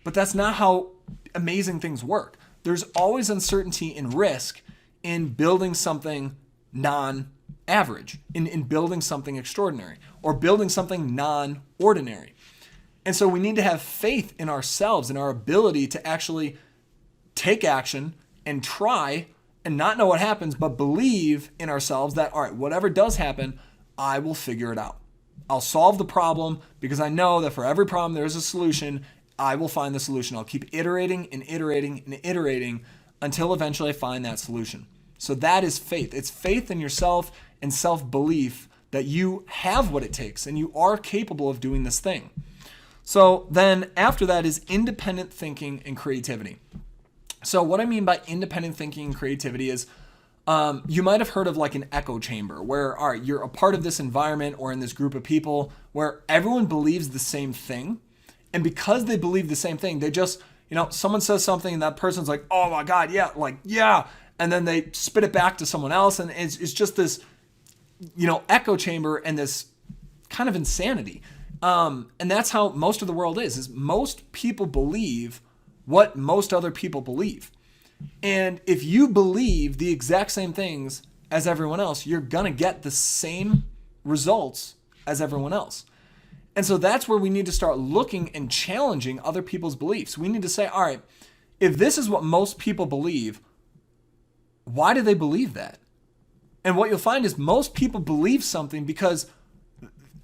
Speaker 1: But that's not how amazing things work. There's always uncertainty and risk in building something non-average, in building something extraordinary, or building something non-ordinary. And so we need to have faith in ourselves and our ability to actually take action and try and not know what happens, but believe in ourselves that, all right, whatever does happen, I will figure it out. I'll solve the problem because I know that for every problem there is a solution. I will find the solution. I'll keep iterating and iterating and iterating until eventually I find that solution. So that is faith. It's faith in yourself and self-belief that you have what it takes and you are capable of doing this thing. So then after that is independent thinking and creativity. So what I mean by independent thinking and creativity is you might have heard of like an echo chamber where, all right, you're a part of this environment or in this group of people where everyone believes the same thing. And because they believe the same thing, they just, someone says something and that person's like, oh my God, yeah, yeah. And then they spit it back to someone else. And it's just this, echo chamber and this kind of insanity. And that's how most of the world is most people believe what most other people believe. And if you believe the exact same things as everyone else, you're going to get the same results as everyone else. And so that's where we need to start looking and challenging other people's beliefs. We need to say, all right, if this is what most people believe, why do they believe that? And what you'll find is most people believe something because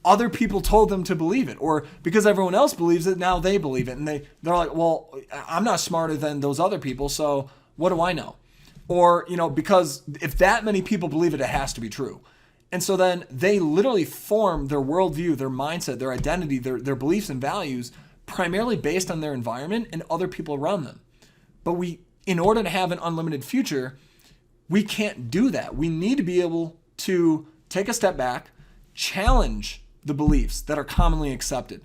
Speaker 1: other people told them to believe it, or because everyone else believes it, now they believe it. And they're like, well, I'm not smarter than those other people, so what do I know? Or, because if that many people believe it, it has to be true. And so then they literally form their worldview, their mindset, their identity, their beliefs and values primarily based on their environment and other people around them. But in order to have an unlimited future, we can't do that. We need to be able to take a step back, challenge the beliefs that are commonly accepted.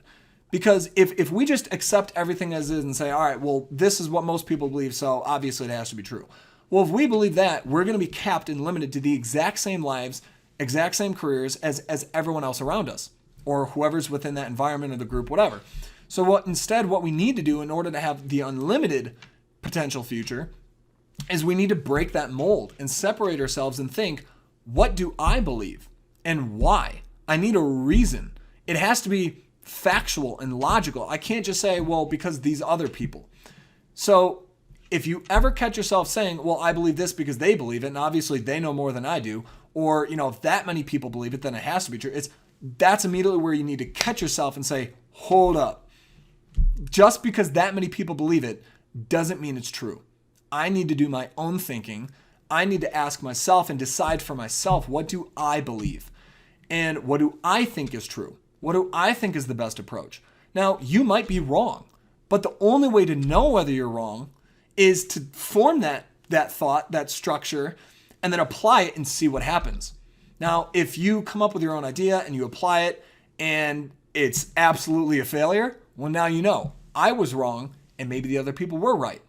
Speaker 1: Because if we just accept everything as is and say, all right, well, this is what most people believe, so obviously it has to be true. Well, if we believe that, we're going to be capped and limited to the exact same lives, exact same careers as everyone else around us, or whoever's within that environment or the group, whatever. So what we need to do in order to have the unlimited potential future is we need to break that mold and separate ourselves and think, what do I believe and why? I need a reason. It has to be factual and logical. I can't just say, well, because these other people. So if you ever catch yourself saying, well, I believe this because they believe it, and obviously they know more than I do, or, if that many people believe it, then it has to be true. That's immediately where you need to catch yourself and say, hold up. Just because that many people believe it doesn't mean it's true. I need to do my own thinking. I need to ask myself and decide for myself, what do I believe? And what do I think is true? What do I think is the best approach? Now, you might be wrong, but the only way to know whether you're wrong is to form that thought, that structure, and then apply it and see what happens. Now, if you come up with your own idea and you apply it and it's absolutely a failure, well, now you know I was wrong and maybe the other people were right.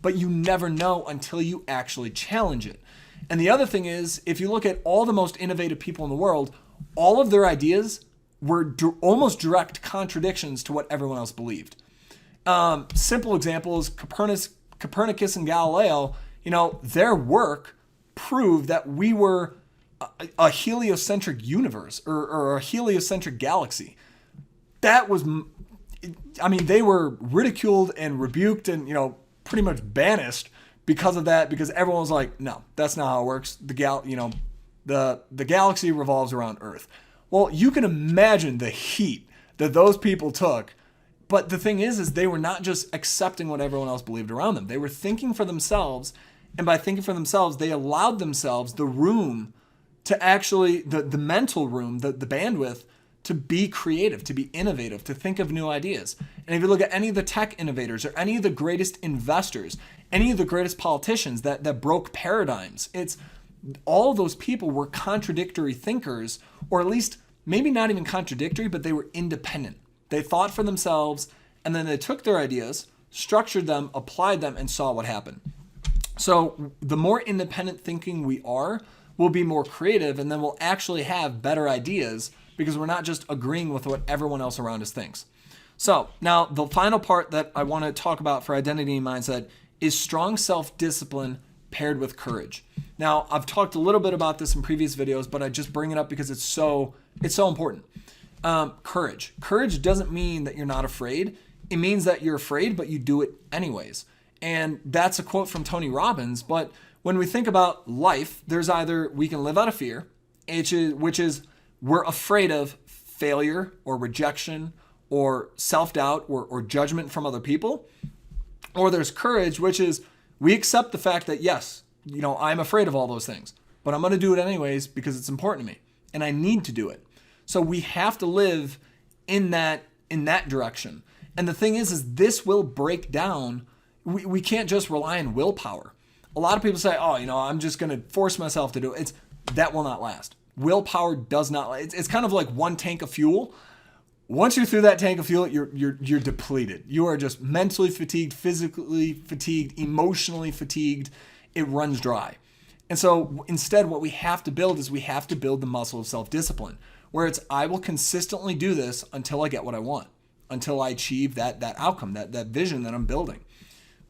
Speaker 1: But you never know until you actually challenge it. And the other thing is, if you look at all the most innovative people in the world, all of their ideas were almost direct contradictions to what everyone else believed. Simple examples, Copernicus and Galileo, their work proved that we were a heliocentric universe or a heliocentric galaxy. That was, they were ridiculed and rebuked and, pretty much banished because of that, because everyone was like, no, that's not how it works. The galaxy revolves around Earth. Well, you can imagine the heat that those people took. But the thing is they were not just accepting what everyone else believed around them. They were thinking for themselves. And by thinking for themselves, they allowed themselves the room to actually, the mental room, the bandwidth to be creative, to be innovative, to think of new ideas. And if you look at any of the tech innovators or any of the greatest investors, any of the greatest politicians that broke paradigms, it's all of those people were contradictory thinkers, or at least maybe not even contradictory, but they were independent. They thought for themselves, and then they took their ideas, structured them, applied them, and saw what happened. So the more independent thinking we are, we'll be more creative, and then we'll actually have better ideas because we're not just agreeing with what everyone else around us thinks. So now the final part that I want to talk about for identity and mindset is strong self-discipline paired with courage. Now, I've talked a little bit about this in previous videos, but I just bring it up because it's so important. Courage. Courage doesn't mean that you're not afraid. It means that you're afraid, but you do it anyways. And that's a quote from Tony Robbins. But when we think about life, there's either we can live out of fear, which is we're afraid of failure or rejection or self-doubt or judgment from other people. Or there's courage, which is we accept the fact that, yes, I'm afraid of all those things, but I'm going to do it anyways because it's important to me and I need to do it. So we have to live in that direction. And the thing is this will break down. We can't just rely on willpower. A lot of people say, I'm just going to force myself to do it. That will not last. Willpower does not. It's kind of like one tank of fuel. Once you're through that tank of fuel, you're depleted. You are just mentally fatigued, physically fatigued, emotionally fatigued. It runs dry. And so instead, what we have to build is we have to build the muscle of self-discipline, where it's I will consistently do this until I get what I want, until I achieve that outcome, that vision that I'm building.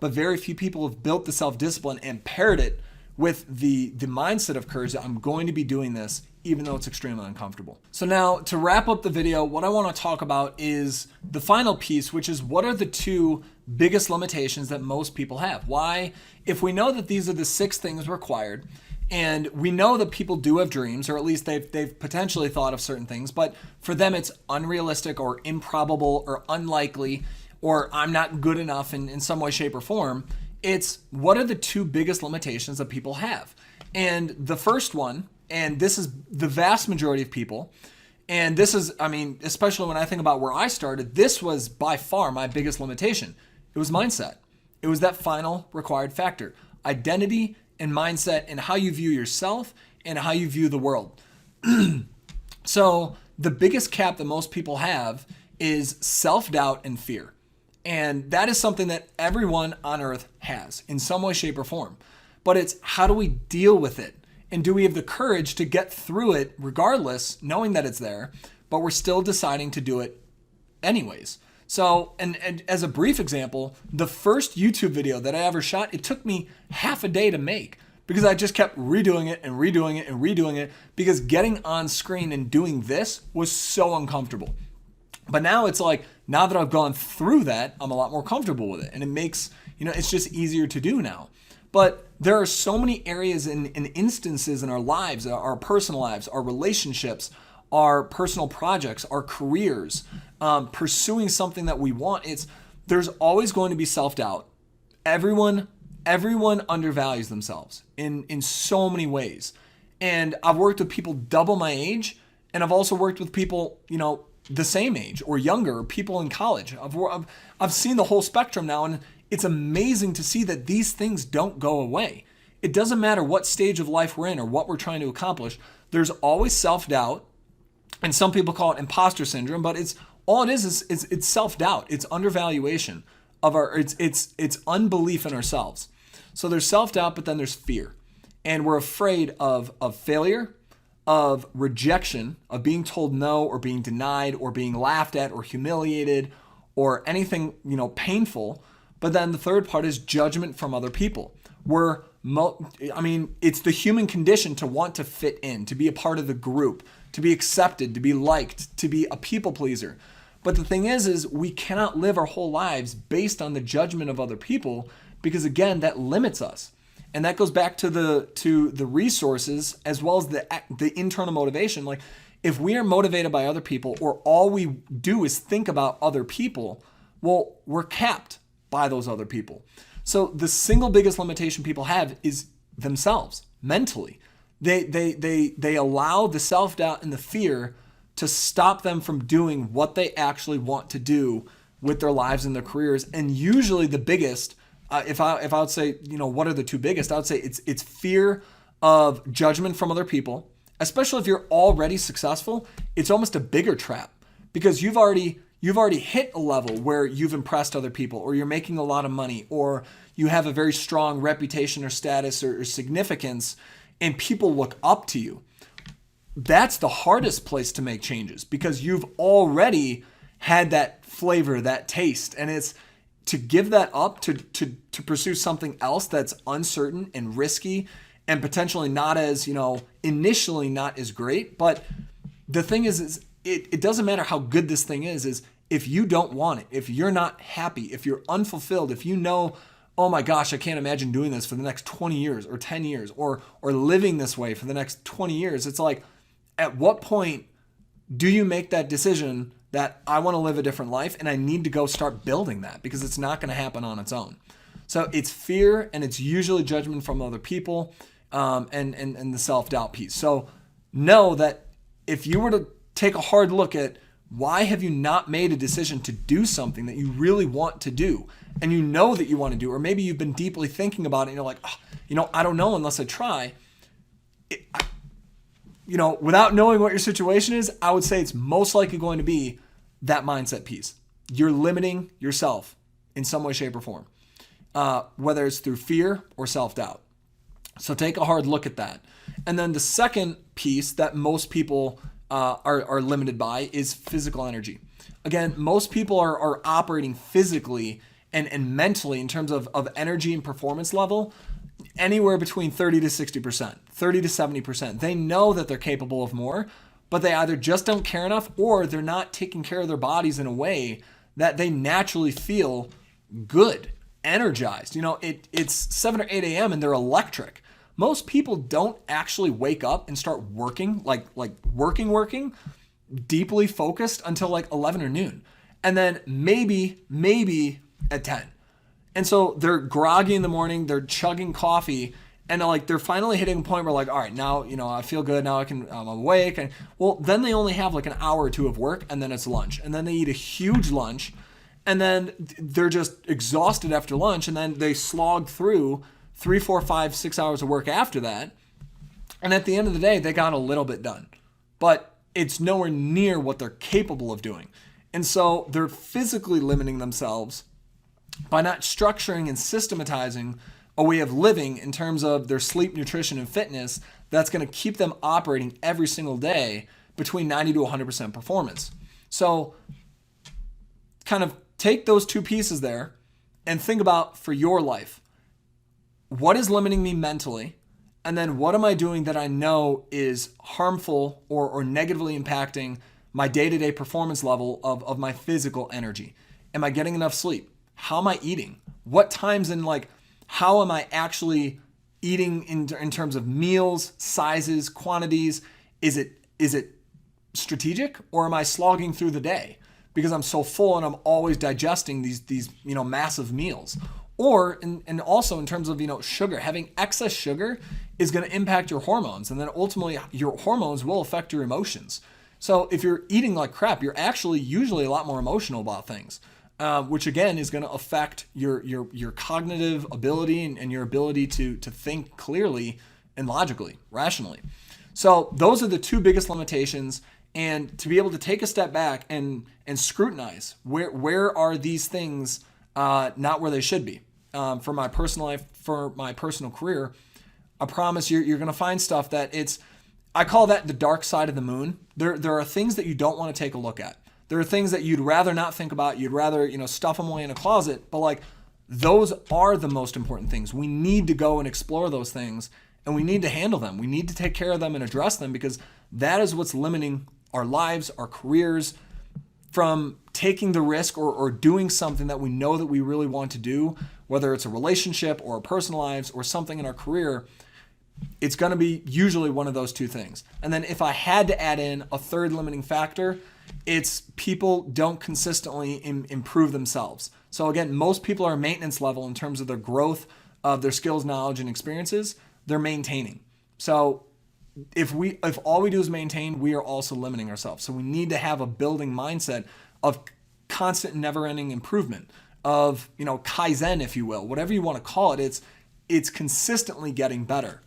Speaker 1: But very few people have built the self-discipline and paired it with the mindset of courage that I'm going to be doing this even though it's extremely uncomfortable. So now to wrap up the video, what I want to talk about is the final piece, which is what are the two biggest limitations that most people have? Why, if we know that these are the 6 things required, and we know that people do have dreams, or at least they've potentially thought of certain things, but for them it's unrealistic or improbable or unlikely, or I'm not good enough in some way, shape, or form. It's what are the 2 biggest limitations that people have? And the first one, and this is the vast majority of people, and this is, especially when I think about where I started, this was by far my biggest limitation. It was mindset. It was that final required factor. Identity and mindset and how you view yourself and how you view the world. So the biggest cap that most people have is self-doubt and fear. And that is something that everyone on earth has in some way, shape, or form. But it's how do we deal with it? And do we have the courage to get through it regardless, knowing that it's there, but we're still deciding to do it anyways? So, and as a brief example, the first YouTube video that I ever shot, it took me half a day to make because I just kept redoing it and redoing it and redoing it because getting on screen and doing this was so uncomfortable. But now it's like, now that I've gone through that, I'm a lot more comfortable with it. And it makes, it's just easier to do now. But there are so many areas and instances in our lives, our personal lives, our relationships, our personal projects, our careers, pursuing something that we want. There's always going to be self-doubt. Everyone undervalues themselves in so many ways. And I've worked with people double my age, and I've also worked with people, the same age or younger, people in college. I've seen the whole spectrum now, and it's amazing to see that these things don't go away. It doesn't matter what stage of life we're in or what we're trying to accomplish. There's always self-doubt, and some people call it imposter syndrome, but it's self-doubt. It's undervaluation of it's unbelief in ourselves. So there's self-doubt, but then there's fear. And we're afraid of failure, of rejection, of being told no or being denied or being laughed at or humiliated or anything, painful. But then the third part is judgment from other people. It's the human condition to want to fit in, to be a part of the group, to be accepted, to be liked, to be a people pleaser. But the thing is we cannot live our whole lives based on the judgment of other people because, again, that limits us. And that goes back to the resources as well as the internal motivation. Like, if we are motivated by other people or all we do is think about other people, well, we're capped by those other people. So the single biggest limitation people have is themselves mentally. They allow the self-doubt and the fear to stop them from doing what they actually want to do with their lives and their careers. And usually the biggest, if I would say, what are the two biggest? I would say it's fear of judgment from other people, especially if you're already successful. It's almost a bigger trap because you've already hit a level where you've impressed other people, or you're making a lot of money, or you have a very strong reputation or status or significance, and people look up to you. That's the hardest place to make changes because you've already had that flavor, that taste, and it's to give that up to pursue something else that's uncertain and risky and potentially not as, initially not as great. But the thing is it doesn't matter how good this thing is if you don't want it, if you're not happy, if you're unfulfilled, if oh my gosh, I can't imagine doing this for the next 20 years or 10 years or living this way for the next 20 years. It's like, at what point do you make that decision that I want to live a different life and I need to go start building that, because it's not going to happen on its own. So it's fear, and it's usually judgment from other people, and the self-doubt piece. So know that if you were to take a hard look at why have you not made a decision to do something that you really want to do, and you know that you want to do, or maybe you've been deeply thinking about it and you're like, I don't know unless I try. Without knowing what your situation is, I would say it's most likely going to be that mindset piece. You're limiting yourself in some way, shape, or form, whether it's through fear or self-doubt. So take a hard look at that. And then the second piece that most people are limited by is physical energy. Again, most people are operating physically and mentally in terms of energy and performance level anywhere between 30 to 60%, 30 to 70%. They know that they're capable of more, but they either just don't care enough or they're not taking care of their bodies in a way that they naturally feel good, energized. It's 7 or 8 a.m. and they're electric. Most people don't actually wake up and start working, like working, deeply focused until like 11 or noon. And then maybe at 10. And so they're groggy in the morning, they're chugging coffee, and they're finally hitting a point where all right, now, I feel good, now I'm awake. And well, then they only have like an hour or two of work, and then it's lunch. And then they eat a huge lunch, and then they're just exhausted after lunch, and then they slog through 3, 4, 5, 6 hours of work after that. And at the end of the day, they got a little bit done. But it's nowhere near what they're capable of doing. And so they're physically limiting themselves by not structuring and systematizing a way of living in terms of their sleep, nutrition, and fitness that's going to keep them operating every single day between 90 to 100% performance. So kind of take those two pieces there and think about, for your life, what is limiting me mentally And then what am I doing that I know is harmful or negatively impacting my day-to-day performance level of my physical energy? Am I getting enough sleep? How am I eating? What times and like, how am I actually eating in terms of meals, sizes, quantities? Is it strategic, or am I slogging through the day because I'm so full and I'm always digesting these massive meals? Or and also in terms of sugar, having excess sugar is going to impact your hormones, and then ultimately your hormones will affect your emotions. So if you're eating like crap, you're actually usually a lot more emotional about things, which again is going to affect your cognitive ability and your ability to think clearly and logically, rationally. So those are the two biggest limitations. And to be able to take a step back and scrutinize where are these things not where they should be. For my personal life, for my personal career, I promise you're going to find stuff that I call that the dark side of the moon. There are things that you don't want to take a look at. There are things that you'd rather not think about. You'd rather, stuff them away in a closet. But like, those are the most important things. We need to go and explore those things, and we need to handle them. We need to take care of them and address them, because that is what's limiting our lives, our careers, from taking the risk or doing something that we know that we really want to do, whether it's a relationship or our personal lives or something in our career. It's going to be usually one of those two things. And then if I had to add in a third limiting factor, it's people don't consistently improve themselves. So again, most people are maintenance level in terms of their growth of their skills, knowledge, and experiences. They're maintaining. So if all we do is maintain, we are also limiting ourselves. So we need to have a building mindset of constant, never-ending improvement, of Kaizen, if you will, whatever you want to call it. It's consistently getting better.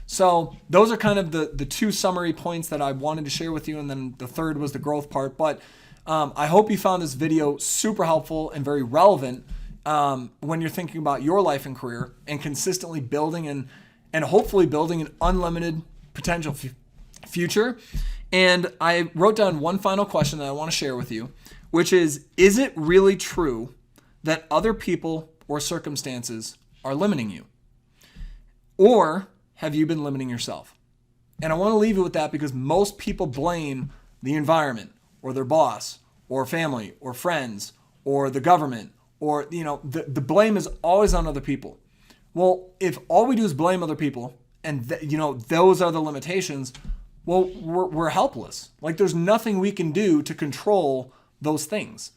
Speaker 1: So those are kind of the two summary points that I wanted to share with you, and then the third was the growth part. But I hope you found this video super helpful and very relevant when you're thinking about your life and career, and consistently building and hopefully building an unlimited potential future. And I wrote down one final question that I want to share with you, which is it really true that other people or circumstances are limiting you? Or have you been limiting yourself? And I want to leave you with that, because most people blame the environment or their boss or family or friends or the government, or the blame is always on other people. Well, if all we do is blame other people, and those are the limitations, well, we're helpless. Like, there's nothing we can do to control those things.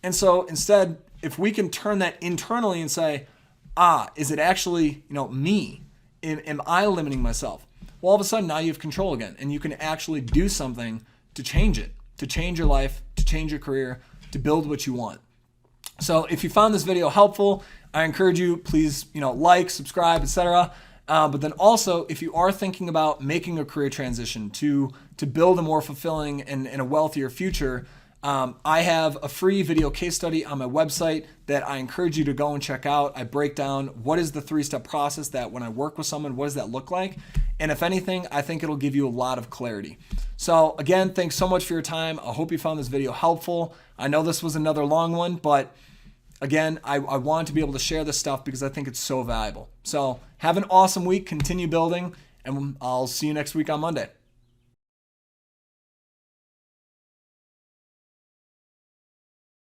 Speaker 1: And so instead, if we can turn that internally and say, is it actually me? Am I limiting myself? Well, all of a sudden now you have control again, and you can actually do something to change it, to change your life, to change your career, to build what you want. So if you found this video helpful, I encourage you, please, like, subscribe, etc. But then also, if you are thinking about making a career transition to build a more fulfilling and a wealthier future, I have a free video case study on my website that I encourage you to go and check out. I break down what is the 3-step process that when I work with someone, what does that look like? And if anything, I think it'll give you a lot of clarity. So again, thanks so much for your time. I hope you found this video helpful. I know this was another long one, but again, I want to be able to share this stuff because I think it's so valuable. So have an awesome week, continue building, and I'll see you next week on Monday.